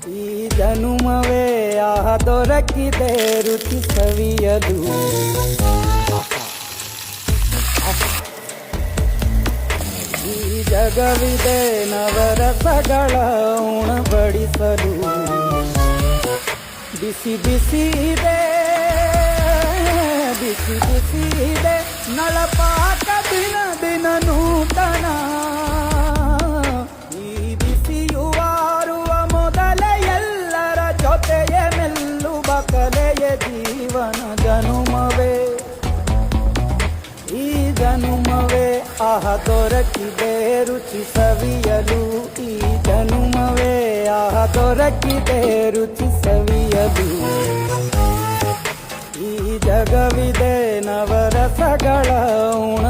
ಈ ಜನುಮವೇ ಆಹ ದೊರಕಿದೆ ರುಚಿ ಸವಿಯಲು. ಈ ಜಗವಿದೆ ನವರಸಗಳ ಉಣಬಡಿಸಲು. ಬಿಸಿ ಬಿಸಿ ಇದೆ, ಬಿಸಿ ಬಿಸಿ ಇದೆ ನಳಪಾಕ ದಿನ ದಿನ ನೂತನ. ಈ ಬಿಸಿಯುವಾರುವ ಮೊದಲೇ ಎಲ್ಲರ ಜೊತೆಯ ಮೆಲ್ಲುವ ಕಲೆಯ ಜೀವನ ಜನುಮವೇ. ಈ ಜನುಮವೇ ಆಹ ದೊರಕಿದೆ ರುಚಿ ಸವಿಯಲು. ಈ ಜನುಮವೇ ಆಹ ದೊರಕಿದೆ ರುಚಿ ಸವಿಯಲು. ಈ ಜಗವಿದೆ ನವರಸಗಳ ಉಣ